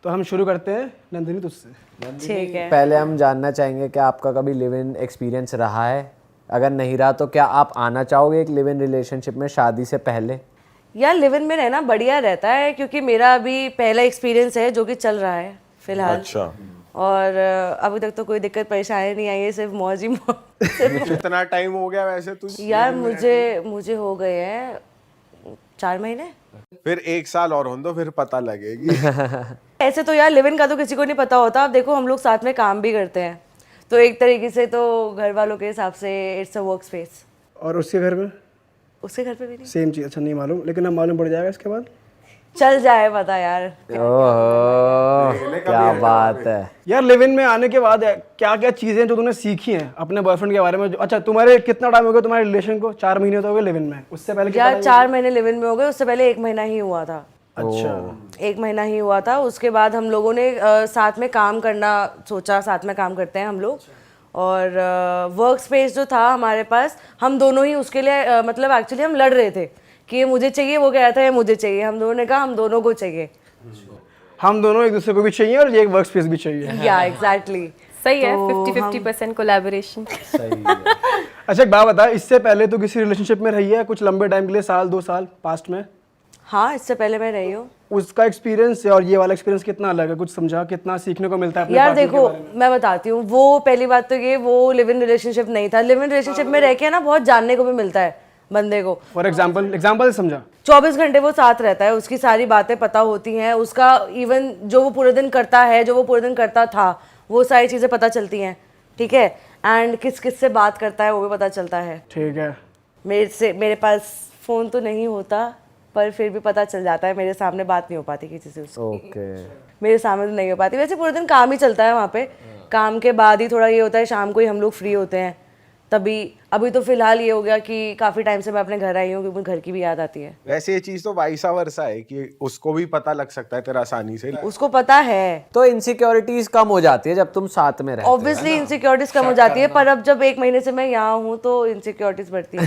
तो हम शुरू करते हैं नंदिनी तुझसे। ठीक है। पहले हम जानना चाहेंगे कि आपका कभी लिव इन एक्सपीरियंस रहा है, अगर नहीं रहा तो क्या आप आना चाहोगे एक लिव इन रिलेशनशिप में शादी से पहले? यार लिव इन में रहना बढ़िया रहता है, क्योंकि मेरा अभी पहला एक्सपीरियंस है जो कि चल रहा है फिलहाल। अच्छा। और अभी तक तो कोई दिक्कत परेशानी नहीं आई है, सिर्फ मौज ही मौज। कितना टाइम हो गया वैसे तुझे? यार मुझे हो गए हैं 4 महीने। फिर 1 साल और होने दो, फिर पता लगेगी। ऐसे तो यार लिव इन का तो किसी को नहीं पता होता। अब देखो हम लोग साथ में काम भी करते हैं, तो एक तरीके से तो घर वालों के हिसाब से इट्स अ वर्क स्पेस। और उसके घर में उसके घर पे भी नहीं सेम चीज़? अच्छा, नहीं मालूम, लेकिन अब मालूम पड़ जाएगा इसके बाद। चल जाए पता यार। ओह क्या बात है यार लिव इन में आने के बाद क्या क्या चीज़ें जो तूने सीखी हैं अपने बॉयफ्रेंड के बारे में? अच्छा, तुम्हारे कितना टाइम हो गया तुम्हारे रिलेशन को? 4 महीने तो हो गए लिव इन में, उससे पहले कितना यार 4 महीने लिव इन में हो गए, उससे पहले 1 महीना ही हुआ था। अच्छा, 1 महीना ही हुआ था। उसके बाद हम लोगों ने साथ में काम करना सोचा, साथ में काम करते हैं हम लोग। और वर्क स्पेस जो था हमारे पास, हम दोनों ही उसके लिए मतलब एक्चुअली हम लड़ रहे थे कि ये मुझे चाहिए, वो कह रहा था ये मुझे चाहिए। हम दोनों ने कहा हम दोनों को चाहिए। हम दोनों एक दूसरे को भी चाहिए और ये एक वर्क स्पेस भी चाहिए। या एग्जैक्टली सही है। 50-50% कोलैबोरेशन। अच्छा, एक बात बता, इससे पहले तो किसी रिलेशनशिप में रही है कुछ लंबे टाइम के लिए, 1-2 साल पास्ट में? हाँ, इससे पहले मैं रही हूँ। उसका एक्सपीरियंस और ये वाला एक्सपीरियंस कितना अलग है? कुछ समझा, कितना सीखने को मिलता है अपने यार पार्टनर के देखो बारे में? मैं बताती हूँ, वो पहली बात तो ये वो लिव इन रिलेशनशिप नहीं था। लिव इन रिलेशनशिप में रह के ना बहुत जानने को भी मिलता है बंदे को। फॉर एग्जाम्पल से समझा। 24 घंटे वो साथ रहता है, उसकी सारी बातें पता होती हैं, उसका इवन जो वो पूरे दिन करता है, जो वो पूरे दिन करता था, वो सारी चीज़ें पता चलती हैं। ठीक है। एंड किस किस से बात करता है वो भी पता चलता है। ठीक है। मेरे पास फ़ोन तो नहीं होता, पर फिर भी पता चल जाता है। मेरे सामने बात नहीं हो पाती किसी से उसकी। ओके। मेरे सामने तो नहीं हो पाती। वैसे पूरे दिन काम ही चलता है वहाँ पे। काम के बाद ही थोड़ा ये होता है, शाम को ही हम लोग फ्री होते हैं तभी। अभी तो फिलहाल ये हो गया कि काफ़ी टाइम से मैं अपने घर आई हूँ, क्योंकि मुझे घर की भी याद आती है। वैसे ये चीज तो वाइसा वर्सा है कि उसको भी पता लग सकता है तेरा आसानी से। उसको पता है। तो इनसिक्योरिटीज कम हो जाती है जब तुम साथ में रहते हो। ऑब्वियसली इनसिक्योरिटीज कम हो जाती है, पर अब जब 1 महीने से मैं यहाँ हूँ तो इनसिक्योरिटीज बढ़ती है।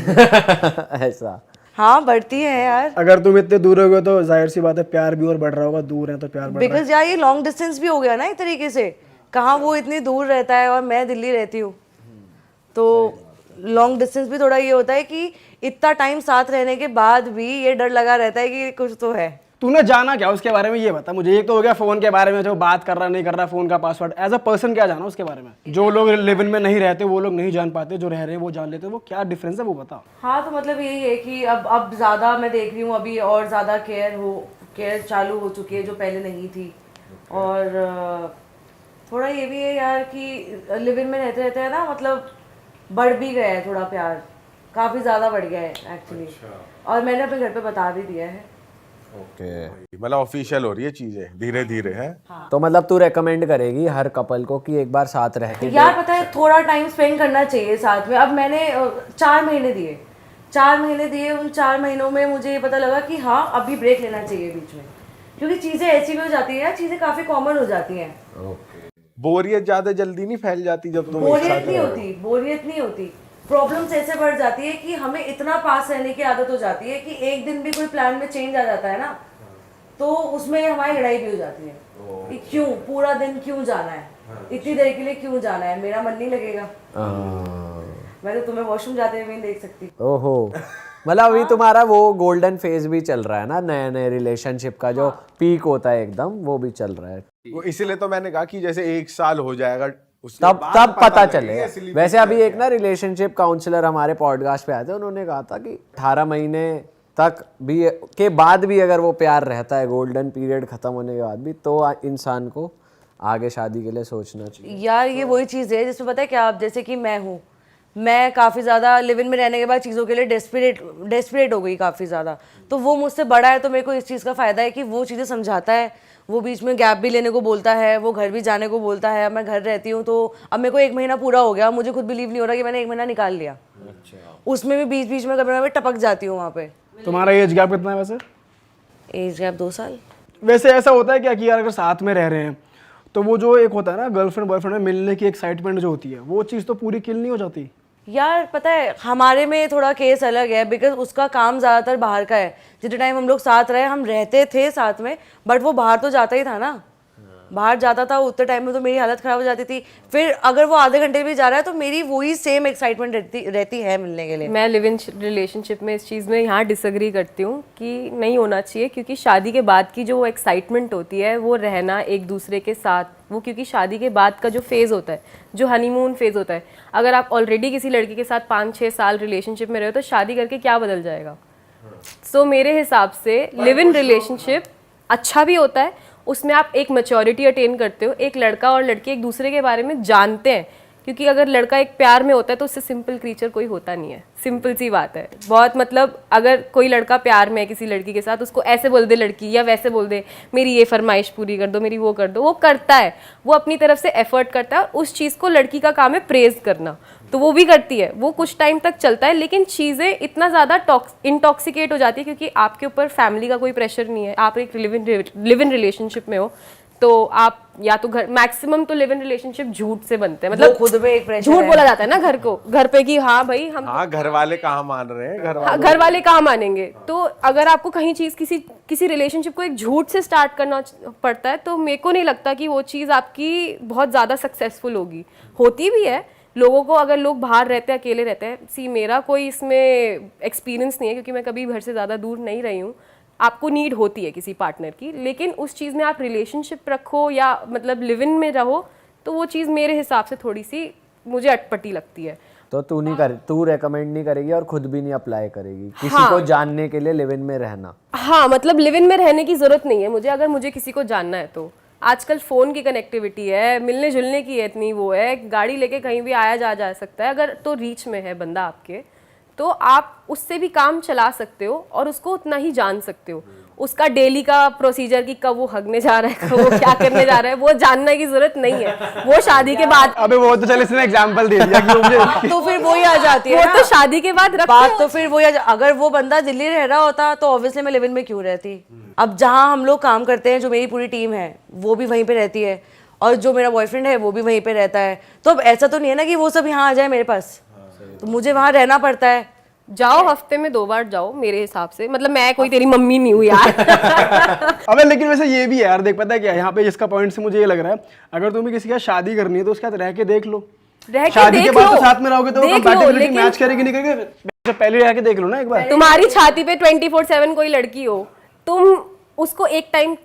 ऐसा? हाँ बढ़ती है यार। अगर तुम इतने दूर हो गए तो जाहिर सी बात है प्यार भी और बढ़ रहा होगा। दूर है तो प्यार बढ़ रहा है। बिकॉज यार ये लॉन्ग डिस्टेंस भी हो गया ना एक तरीके से। कहाँ वो इतनी दूर रहता है और मैं दिल्ली रहती हूँ, तो लॉन्ग डिस्टेंस भी थोड़ा ये होता है कि इतना टाइम साथ रहने के बाद भी ये डर लगा रहता है कि कुछ तो है। तूने जाना क्या उसके बारे में, ये बता मुझे। एक तो हो गया फोन के बारे में, जो बात कर रहा नहीं कर रहा, फोन का पासवर्ड। एज अ पर्सन क्या जाना उसके बारे में? जो लोग लिव इन में नहीं रहते वो लोग नहीं जान पाते, जो रह रहे हैं वो जान लेते। वो क्या डिफरेंस है वो बता। हाँ तो मतलब यही है कि अब ज़्यादा मैं देख रही हूँ, अभी और ज़्यादा केयर चालू हो चुकी है जो पहले नहीं थी। और थोड़ा ये भी है यार कि लिव इन में रहते रहते है ना, मतलब बढ़ भी गया है थोड़ा प्यार, काफ़ी ज़्यादा बढ़ गया है एक्चुअली। और मैंने अपने घर पे बता भी दिया है। ओके, मतलब ऑफिशियल हो रही है चीजें धीरे धीरे है। तो मतलब तू रेकमेंड करेगी हर कपल को कि एक बार साथ रह के? यार पता है थोड़ा टाइम स्पेंड करना चाहिए साथ में। अब मैंने 4 महीने दिए। 4 महीने दिए, उन 4 महीनों में मुझे ये पता लगा कि हाँ अभी ब्रेक लेना चाहिए बीच में, क्योंकि चीज़ें ऐसी भी हो जाती हैं, चीज़ें काफ़ी कॉमन हो जाती हैं। बोरियत ज्यादा जल्दी नहीं फैल जाती जब तुम एक बोरियत साथ नहीं रहो? होती, बोरियत नहीं होती। प्रॉब्लम्स ऐसे बढ़ जाती है कि हमें इतना पास रहने की आदत हो जाती है कि एक दिन भी कोई प्लान में चेंज आ जाता है ना, तो उसमें हमारी लड़ाई भी हो जाती है कि क्यों पूरा दिन क्यों जाना है, इतनी देर के लिए क्यों जाना है, मेरा मन नहीं लगेगा। मैं तो तुम्हें वॉशरूम जाते हुए नहीं देख सकती। ओहो, मतलब अभी तुम्हारा वो गोल्डन फेज भी चल रहा है ना, नए नए रिलेशनशिप का जो पीक होता है एकदम, वो भी चल रहा है। वो इसीलिए तो मैंने कहा कि जैसे 1 साल हो जाएगा तब पता चले। वैसे अभी एक ना रिलेशनशिप काउंसलर हमारे पॉडकास्ट पे आए थे, उन्होंने कहा था कि 18 महीने तक भी के बाद भी अगर वो प्यार रहता है, गोल्डन पीरियड खत्म होने के बाद भी, तो इंसान को आगे शादी के लिए सोचना चाहिए। यार ये वही चीज़ है जिसमें पता है क्या, आप जैसे कि मैं काफ़ी ज़्यादा लिव इन में रहने के बाद चीज़ों के लिए डेस्परेट हो गई काफ़ी ज़्यादा। तो वो मुझसे बड़ा है, तो मेरे को इस चीज़ का फ़ायदा है कि वो चीज़ें समझाता है, वो बीच में गैप भी लेने को बोलता है, वो घर भी जाने को बोलता है। मैं घर रहती हूँ तो अब मेरे को 1 महीना पूरा हो गया, मुझे खुद बिलीव नहीं हो रहा कि मैंने 1 महीना निकाल लिया। उसमें भी बीच बीच में कभी टपक जाती हूँ वहाँ पे। तुम्हारा एज गैप कितना है वैसे? एज गैप 2 साल। वैसे ऐसा होता है क्या कि यार अगर साथ में रह रहे हैं तो वो जो एक होता है ना गर्लफ्रेंड बॉयफ्रेंड में मिलने की एक्साइटमेंट जो होती है, वो चीज़ तो पूरी किल नहीं हो जाती? यार पता है हमारे में थोड़ा केस अलग है, बिकॉज उसका काम ज़्यादातर बाहर का है। जितने टाइम हम लोग साथ रहे, हम रहते थे साथ में, बट वो बाहर तो जाता ही था ना। बाहर जाता था उतने टाइम में तो मेरी हालत ख़राब हो जाती थी, फिर अगर वो आधे घंटे भी जा रहा है तो मेरी वही सेम एक्साइटमेंट रहती है मिलने के लिए। मैं लिव इन रिलेशनशिप में इस चीज़ में यहाँ डिसएग्री करती हूँ कि नहीं होना चाहिए, क्योंकि शादी के बाद की जो एक्साइटमेंट होती है वो रहना एक दूसरे के साथ, वो क्योंकि शादी के बाद का जो फेज़ होता है, जो हनीमून फेज़ होता है, अगर आप ऑलरेडी किसी लड़की के साथ 5-6 साल रिलेशनशिप में रहे हो तो शादी करके क्या बदल जाएगा। सो मेरे हिसाब से लिव इन रिलेशनशिप अच्छा भी होता है, उसमें आप एक मैच्योरिटी अटेन करते हो, एक लड़का और लड़की एक दूसरे के बारे में जानते हैं, क्योंकि अगर लड़का एक प्यार में होता है तो उससे सिंपल क्रीचर कोई होता नहीं है, सिंपल सी बात है बहुत। मतलब अगर कोई लड़का प्यार में है किसी लड़की के साथ, उसको ऐसे बोल दे लड़की या वैसे बोल दे मेरी ये फरमाइश पूरी कर दो, मेरी वो कर दो, वो करता है, वो अपनी तरफ से एफर्ट करता है, और उस चीज़ को लड़की का काम है प्रेज करना, तो वो भी करती है, वो कुछ टाइम तक चलता है, लेकिन चीज़ें इतना ज़्यादा इंटॉक्सिकेट हो जाती है क्योंकि आपके ऊपर फैमिली का कोई प्रेशर नहीं है, आप एक लिव इन रिलेशनशिप में हो, तो आप या तो घर मैक्सिमम तो लिव इन रिलेशनशिप झूठ से बनते हैं, मतलब खुद में एक प्रेशर झूठ बोला जाता है ना घर पे कि हाँ भाई हम हाँ घर वाले कहाँ मान रहे हैं, घर वाले कहाँ मानेंगे। तो अगर आपको कहीं चीज़ किसी रिलेशनशिप को एक झूठ से स्टार्ट करना पड़ता है तो मेरे को नहीं लगता कि वो चीज़ आपकी बहुत ज़्यादा सक्सेसफुल होगी। होती भी है लोगों को, अगर लोग बाहर रहते हैं अकेले रहते हैं, सी मेरा कोई इसमें एक्सपीरियंस नहीं है क्योंकि मैं कभी घर से ज़्यादा दूर नहीं रही हूँ। आपको नीड होती है किसी पार्टनर की, लेकिन उस चीज़ में आप रिलेशनशिप रखो या मतलब लिव इन में रहो तो वो चीज़ मेरे हिसाब से थोड़ी सी मुझे अटपटी लगती है। तो तू रेकमेंड नहीं करेगी और खुद भी नहीं अप्लाई करेगी किसी को जानने के लिए लिव इन में रहना? हाँ, मतलब लिव इन में रहने की ज़रूरत नहीं है मुझे, अगर मुझे किसी को जानना है तो। आजकल फ़ोन की कनेक्टिविटी है, मिलने जुलने की इतनी वो है, गाड़ी लेके कहीं भी आया जा सकता है, अगर तो रीच में है बंदा आपके तो आप उससे भी काम चला सकते हो और उसको उतना ही जान सकते हो। उसका डेली का प्रोसीजर कि कब वो हगने जा रहा है, कब वो क्या करने जा रहा है, वो जानने की जरूरत नहीं है, वो शादी के बाद। अबे वो तो चल इसने एग्जांपल दे दिया कि मुझे तो फिर वही आ जाती है वो ना। तो शादी के बाद बात तो फिर वही अगर वो बंदा दिल्ली रह रहा होता तो ऑब्वियसली मैं लिव इन में क्यों रहती। अब जहाँ हम लोग काम करते हैं, जो मेरी पूरी टीम है वो भी वहीं पे रहती है और जो मेरा बॉयफ्रेंड है वो भी वहीं पे रहता है, तो अब ऐसा तो नहीं है ना कि वो सब यहाँ आ जाए मेरे पास, तो मुझे वहाँ रहना पड़ता है। जाओ, हफ्ते में 2 बार जाओ मेरे हिसाब से, मतलब मैं कोई तेरी मम्मी नहीं हूँ यार। अबे लेकिन वैसे ये भी है यार, देख पता है क्या यहाँ पे जिसका पॉइंट से मुझे ये लग रहा है, अगर तुम्हें किसी का शादी करनी है तो उसके साथ रह के देख लो, शादी के बाद तो साथ में रहोगे तो कंपैटिबिलिटी मैच करेगी नहीं करेगी, पहले रह के देख लो ना एक बार। तुम्हारी छाती पे 24/7 कोई लड़की हो, तुम उसको एक टाइम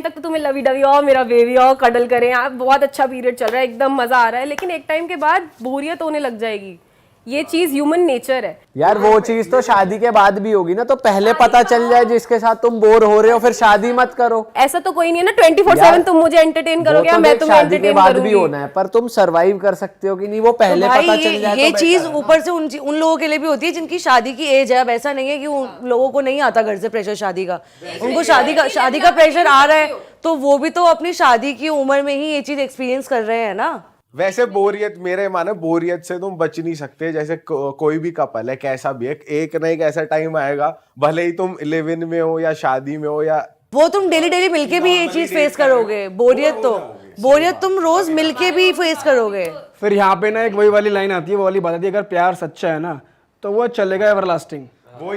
तक तो तुम्हें लवी डवी और मेरा बेबी और कडल करें, आप बहुत अच्छा पीरियड चल रहा है, एकदम मजा आ रहा है, लेकिन एक टाइम के बाद बोरियत होने लग जाएगी। ये चीज ह्यूमन नेचर है यार। वो चीज तो शादी के बाद भी होगी ना, तो पहले पता चल जाए जिसके साथ तुम बोर हो रहे हो, फिर शादी मत करो। ऐसा तो कोई नहीं है ना 24/7 तुम मुझे एंटरटेन करोगे या मैं तुम्हें शादी के एंटरटेन बाद भी करूंगी। होना है, पर तुम सरवाइव कर सकते हो कि नहीं वो पहले तो भाई पता चल जाए। ये चीज ऊपर से उन लोगों के लिए भी होती है जिनकी शादी की एज है। अब ऐसा नहीं है कि उन लोगों को नहीं आता घर से प्रेशर शादी का, उनको शादी का प्रेशर आ रहा है तो वो भी तो अपनी शादी की उम्र में ही ये चीज एक्सपीरियंस कर रहे हैं ना। वैसे बोरियत, मेरे माने बोरियत से तुम बच नहीं सकते। जैसे कोई भी कपल है, कैसा भी है, एक ना एक ऐसा टाइम आएगा, भले ही तुम लिव इन में हो या शादी में हो, या वो तुम डेली मिलके भी ये चीज फेस करोगे। बोरियत तुम रोज मिलके भी फेस करोगे। फिर यहाँ पे ना एक वही वाली लाइन आती है, वो वाली बात आती है, अगर प्यार सच्चा है ना तो वो चलेगा एवरलास्टिंग।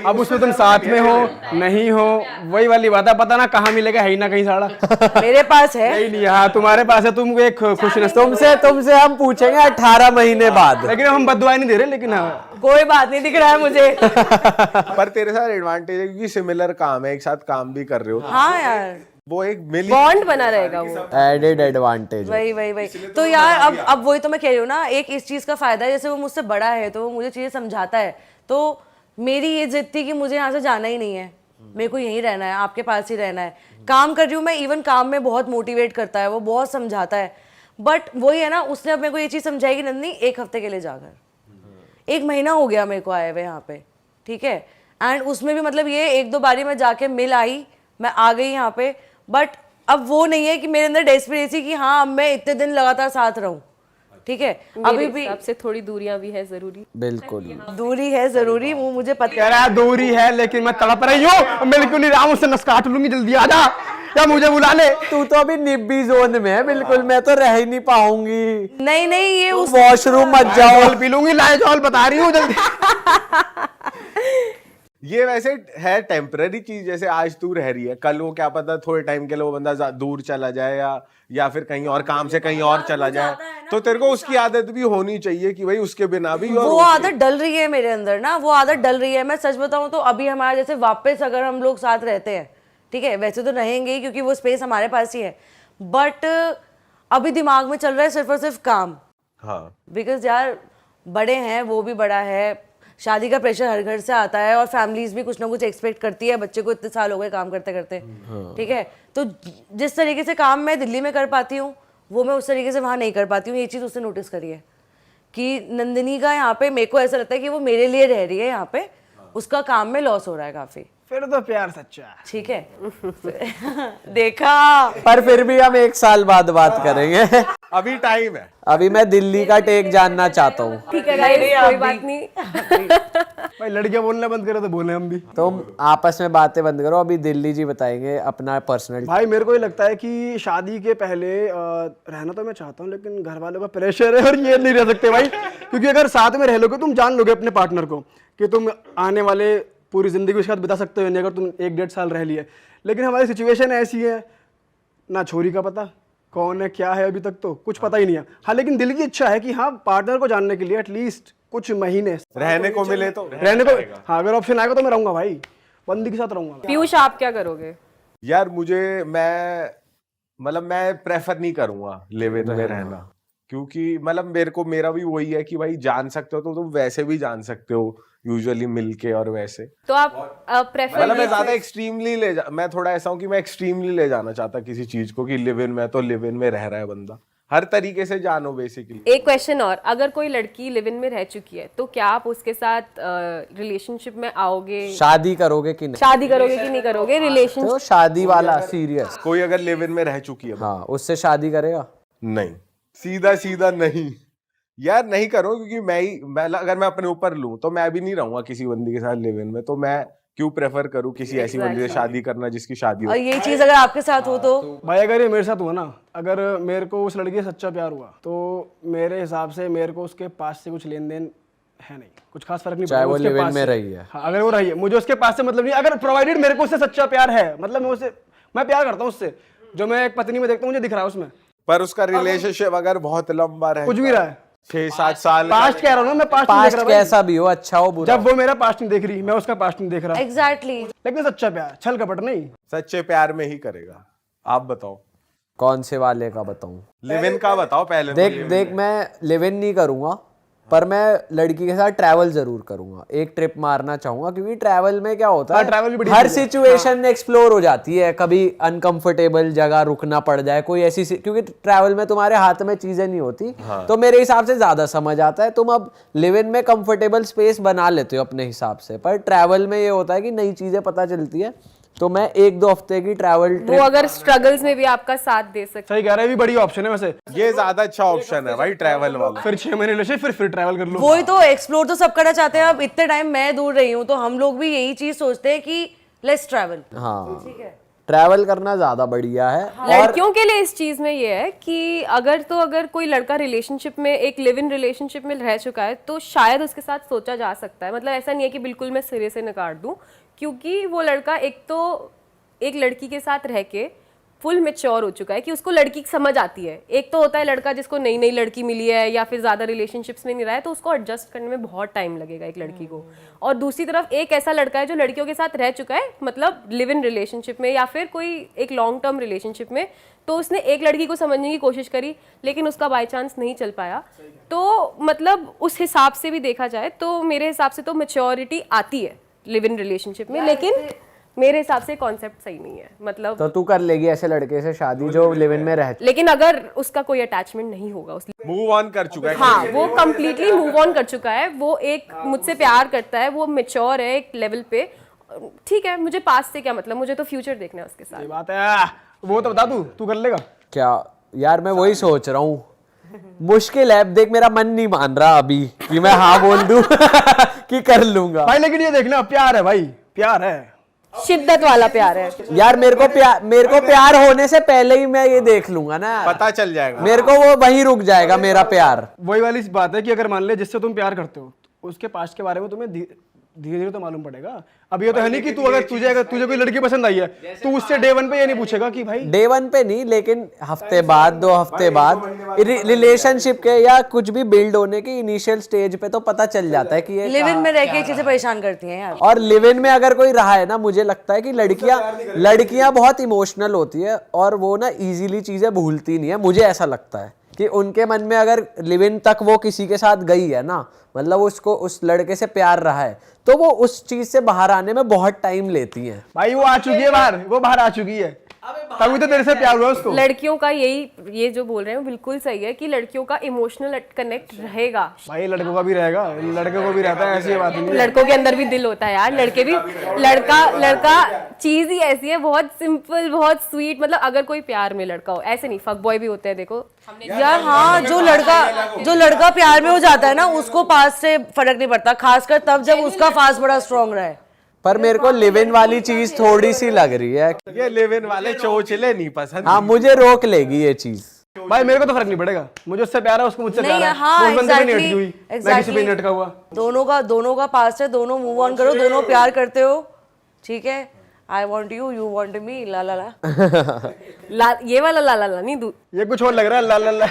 अब उसमें तुम साथ में हो नहीं हो, वही वाली बात है, पता ना कहाँ मिलेगा, है ही ना कहीं साड़ा। मेरे पास है नहीं, हाँ तुम्हारे पास है, तुम एक खुश तुमसे हम पूछेंगे 18 महीने बाद, लेकिन हम बददुआएं नहीं दे रहे, लेकिन हाँ कोई बात नहीं दिख रहा है मुझे। पर तेरे साथ एडवांटेज है क्योंकि सिमिलर काम है, एक साथ काम भी कर रहे हो। हाँ यार, वो एक बॉन्ड बना रहेगा, वो एडेड एडवांटेज। वही तो यार अब वही तो मैं कह रही हूँ ना, एक इस चीज का फायदा है, जैसे वो मुझसे बड़ा है तो वो मुझे चीजें समझाता है, तो मेरी ये जिद थी कि मुझे यहाँ से जाना ही नहीं है, मेरे को यहीं रहना है, आपके पास ही रहना है। काम कर रही हूँ मैं, इवन काम में बहुत मोटिवेट करता है वो, बहुत समझाता है, बट वही है ना, उसने अब मेरे को ये चीज़ समझाएगी नंदनी 1 हफ्ते के लिए जाकर, 1 महीना हो गया मेरे को आए हुए यहाँ पे, ठीक है, एंड उसमें भी मतलब ये 1-2 बारी मैं जाके मिल आई, मैं आ गई यहाँ पे, बट अब वो नहीं है कि मेरे अंदर डेस्परेसी कि हाँ अब मैं इतने दिन लगातार साथ रहूँ, ठीक है। अभी भी सबसे थोड़ी दूरियां भी है जरूरी, बिल्कुल दूरी है जरूरी, वो मुझे पता कह रहा है दूरी है, लेकिन मैं तड़प रही हूँ, बिल्कुल नहीं रहा हूँ, उससे नस काट लूंगी, जल्दी आ जा या मुझे बुला ले। तू तो अभी निब्बी जोन में है बिल्कुल, मैं तो रह ही नहीं पाऊंगी। नहीं ये उस वॉशरूम मत जाओ, पी लूंगी, लाइजॉल बता रही हूँ जल्दी। ये वैसे है टेम्पररी चीज, जैसे आज तू रह रही है, कल वो क्या पता थोड़े टाइम के लिए वो बंदा दूर चला जाए या फिर कहीं और काम से कहीं और चला जाए, तो तेरे को उसकी आदत भी होनी चाहिए कि भाई उसके बिना भी। और वो आदत डल रही है मेरे अंदर ना, वो आदत डल रही है। मैं सच बताऊं तो अभी हमारे जैसे वापस अगर हम लोग साथ रहते हैं, ठीक है, वैसे तो रहेंगे ही क्योंकि वो स्पेस हमारे पास ही है, बट अभी दिमाग में चल रहा है सिर्फ और सिर्फ काम। हाँ, बिकॉज यार बड़े हैं, वो भी बड़ा है, शादी का प्रेशर हर घर से आता है और फैमिलीज भी कुछ ना कुछ एक्सपेक्ट करती है, बच्चे को इतने साल हो गए काम करते करते, ठीक है। तो जिस तरीके से काम मैं दिल्ली में कर पाती हूँ वो मैं उस तरीके से वहाँ नहीं कर पाती हूँ। ये चीज़ उसने नोटिस करी है कि नंदिनी का यहाँ पे मेरे को ऐसा लगता है कि वो मेरे लिए रह रही है यहाँ पे, उसका काम में लॉस हो रहा है काफी। फिर तो प्यार सच्चा है। ठीक है देखा। पर फिर भी हम 1 साल बाद बात करेंगे। अभी टाइम है। अभी मैं दिल्ली का टेक जानना चाहता हूँ। ठीक है guys, कोई बात नहीं। भाई लड़कियां बोलना बंद करे तो बोले हम भी। तुम आपस में बातें बंद करो, अभी दिल्ली जी बताएंगे अपना पर्सनल। भाई मेरे को ये लगता है कि शादी के पहले रहना तो मैं चाहता हूँ, लेकिन घर वालों का प्रेशर है और ये नहीं रह सकते भाई, क्योंकि अगर साथ में रह लोगे तुम जान लोगे अपने पार्टनर को कि तुम आने वाले पूरी जिंदगी उसके साथ बिता सकते हो नहीं, अगर तुम 1-1.5 साल रह लिए। लेकिन हमारी सिचुएशन ऐसी है, ना छोरी का पता कौन है क्या है, अभी तक तो कुछ पता ही नहीं है। हाँ लेकिन दिल की इच्छा है कि हाँ पार्टनर को जानने के लिए एटलीस्ट कुछ महीने रहने को मिले तो रहने को। हाँ अगर ऑप्शन आएगा तो मैं रहूंगा भाई, बंदी के साथ रहूंगा। पीयूष आप क्या करोगे? यार मैं प्रेफर नहीं करूंगा लिव इन में रहना, क्योंकि मतलब मेरा भी वही है कि भाई जान सकते हो तो तुम वैसे भी जान सकते हो यूजुअली मिलके, और वैसे तो आप प्रेफर मतलब मैं ज्यादा एक्सट्रीमली मैं थोड़ा ऐसा हूँ कि मैं एक्सट्रीमली ले जाना चाहता किसी चीज को कि लिव इन में तो लिव इन में रह रहा है बंदा, हर तरीके से जानो बेसिकली। एक क्वेश्चन और, अगर कोई लड़की लिव इन में रह चुकी है तो क्या आप उसके साथ रिलेशनशिप में आओगे? शादी करोगे कि नहीं? शादी करोगे कि नहीं करोगे? रिलेशन तो शादी वाला सीरियस। कोई अगर लिव इन में रह चुकी है हाँ, उससे शादी करेगा? नहीं, सीधा नहीं यार, नहीं करो, क्योंकि अगर मैं अपने ऊपर लूं तो मैं भी नहीं रहूंगा किसी बंदी के साथ लिव इन में, तो मैं क्यों प्रेफर करूं किसी ऐसी बंदी से शादी करना जिसकी शादी हो। और ये चीज अगर आपके साथ हो तो भाई अगर ये मेरे साथ हुआ ना, अगर मेरे को उस लड़की से सच्चा प्यार हुआ तो मेरे हिसाब से मेरे को उसके पास से कुछ लेन देन है नहीं, कुछ खास फर्क नहीं चाहे पड़ेगा वो उसके लिव इन पास में से। रही है। हाँ, अगर वो रही है, मुझे उसके पास से मतलब नहीं, अगर प्रोवाइडेड मेरे को उससे सच्चा प्यार है, मतलब मैं प्यार करता हूँ उससे, जो मैं एक पत्नी में देखता हूँ मुझे दिख रहा है उसमें। पर उसका रिलेशनशिप अगर बहुत लंबा रहे, कुछ भी रहा है, 6-7 साल, पास्ट कह रहा हूँ ना मैं, पास्ट नहीं देख रहा भाई। कैसा भी हो, अच्छा हो बुरा, जब वो मेरा पास्ट नहीं देख रही, मैं उसका पास्ट नहीं देख रहा। एग्जैक्टली। लेकिन सच्चा प्यार, छल कपट नहीं, सच्चे प्यार में ही करेगा। आप बताओ कौन से वाले का बताऊं? लिव इन का बताओ पहले। देख मैं लिव इन नहीं करूंगा, पर मैं लड़की के साथ ट्रैवल जरूर करूंगा, एक ट्रिप मारना चाहूंगा, क्योंकि ट्रैवल में क्या होता है, ट्रैवल भी बढ़िया हर सिचुएशन एक्सप्लोर हो जाती है, कभी अनकंफर्टेबल जगह रुकना पड़ जाए कोई ऐसी क्योंकि ट्रैवल में तुम्हारे हाथ में चीजें नहीं होती, तो मेरे हिसाब से ज्यादा समझ आता है। तुम अब लिव इन में कंफर्टेबल स्पेस बना लेते हो अपने हिसाब से, पर ट्रैवल में ये होता है कि नई चीजें पता चलती है, तो मैं 1-2 हफ्ते की ट्रैवल वो अगर स्ट्रगल्स में भी आपका साथ दे सकते। सही कह रहा है, भी बढ़िया ऑप्शन है वैसे, ये ज्यादा अच्छा ऑप्शन है भाई ट्रैवल वाला। फिर 6 महीने रिलेशन फिर ट्रैवल कर लो। वही तो, एक्सप्लोर तो सब करना चाहते हैं। अब इतने टाइम मैं दूर रही हूँ तो हम लोग भी यही चीज सोचते हैं कि लेट्स ट्रैवल। हाँ, ट्रैवल करना ज्यादा बढ़िया है। लड़कियों के लिए इस चीज में ये है कि अगर कोई लड़का रिलेशनशिप में, एक लिव इन रिलेशनशिप में रह चुका है तो शायद उसके साथ सोचा जा सकता है। मतलब ऐसा नहीं है कि बिल्कुल मैं सिरे से नकार दूं, क्योंकि वो लड़का एक लड़की के साथ रह के फुल मैच्योर हो चुका है कि उसको लड़की समझ आती है। एक तो होता है लड़का जिसको नई नई लड़की मिली है या फिर ज़्यादा रिलेशनशिप्स में नहीं रहा है, तो उसको एडजस्ट करने में बहुत टाइम लगेगा एक लड़की को। और दूसरी तरफ एक ऐसा लड़का है जो लड़कियों के साथ रह चुका है, मतलब लिव इन रिलेशनशिप में या फिर कोई एक लॉन्ग टर्म रिलेशनशिप में, तो उसने एक लड़की को समझने की कोशिश करी लेकिन उसका बाय चांस नहीं चल पाया। तो मतलब उस हिसाब से भी देखा जाए तो मेरे हिसाब से तो मैच्योरिटी आती है लिव इन रिलेशनशिप में, लेकिन मेरे हिसाब से कॉन्सेप्ट सही नहीं है। मतलब तो तू कर लेगी ऐसे लड़के से शादी जो लिव इन में रहती, लेकिन अगर उसका कोई अटैचमेंट नहीं होगा, उस मूव ऑन कर चुका है। हाँ, वो कंप्लीटली मूव ऑन कर चुका है, वो एक मुझसे प्यार करता है, वो मैच्योर है एक लेवल पे, ठीक है, मुझे पास्ट से क्या मतलब, मुझे तो फ्यूचर देखना है उसके साथ। ये बात है, वो तो बता तू कर लेगा क्या? यार मैं वही सोच रहा हूँ, मुश्किल है। देख मेरा मन नहीं मान रहा अभी कि मैं हाँ बोल दूं कि कर लूंगा भाई, लेकिन ये देखना प्यार है भाई, प्यार है, शिद्दत वाला प्यार है यार। मेरे को प्यार होने से पहले ही मैं ये देख लूंगा ना, पता चल जाएगा मेरे को वो वहीं रुक जाएगा मेरा प्यार। वही वाली बात है कि अगर मान ले जिससे तुम प्यार करते हो उसके पास्ट के बारे में तुम्हें धीरे धीरे तो मालूम पड़ेगा। अब ये तो है नहीं कि तू अगर तुझे कोई लड़की पसंद आई है तो उससे डे 1 पे ये नहीं पूछेगा कि भाई डे 1 पे नहीं, लेकिन हफ्ते बाद 2 हफ्ते बाद रिलेशनशिप के या कुछ भी बिल्ड होने की इनिशियल स्टेज पे तो पता चल जाता है कि ये लिव इन में रह के चीजें परेशान करती हैं यार। और लिव इन में अगर कोई रहा है ना, मुझे लगता है कि लड़कियां बहुत इमोशनल होती है और वो ना इजीली चीजें भूलती नहीं है। मुझे ऐसा लगता है कि उनके मन में अगर लिव इन तक वो किसी के साथ गई है ना, मतलब उसको उस लड़के से प्यार रहा है, तो वो उस चीज से बाहर आने में बहुत टाइम लेती हैं। भाई वो आ चुकी है बाहर, वो बाहर आ चुकी है, तभी तो तेरे से प्यार हुआ उसको। लड़कियों का ये जो बोल रहे हैं बिल्कुल सही है कि लड़कियों का इमोशनल कनेक्ट रहेगा। भाई लड़कों का भी रहेगा, लड़के को भी रहता है, ऐसी बात नहीं है। लड़कों के अंदर भी दिल होता है यार, लड़के भी, लड़का चीज ही ऐसी है, बहुत सिंपल, बहुत स्वीट। मतलब अगर कोई प्यार में लड़का हो, ऐसे नहीं, फक बॉय भी होते हैं देखो यार। हाँ, जो लड़का प्यार में हो जाता है ना, उसको पास से फर्क नहीं पड़ता, खासकर तब जब उसका फास्ट बड़ा स्ट्रांग रहा है। पर मेरे को लिव इन वाली चीज थोड़ी सी लग रही है। ये लिव इन वाले चोचले नहीं पसंद। हाँ, मुझे रोक लेगी ये चीज। भाई मेरे को तो फर्क नहीं पड़ेगा, मुझे उससे प्यार है, उसको मुझसे प्यार है। हाँ, वो बंदे पे नहीं अटकी हुई, मैं किसी पे नहीं अटका हुआ। दोनों का पास्ट है, दोनों मूव ऑन करो, दोनों प्यार करते हो, ठीक है। I want you, you want me, ला ला ला। ये वाला ला ला ला नहीं, ये कुछ और लग रहा है, ला ला ला।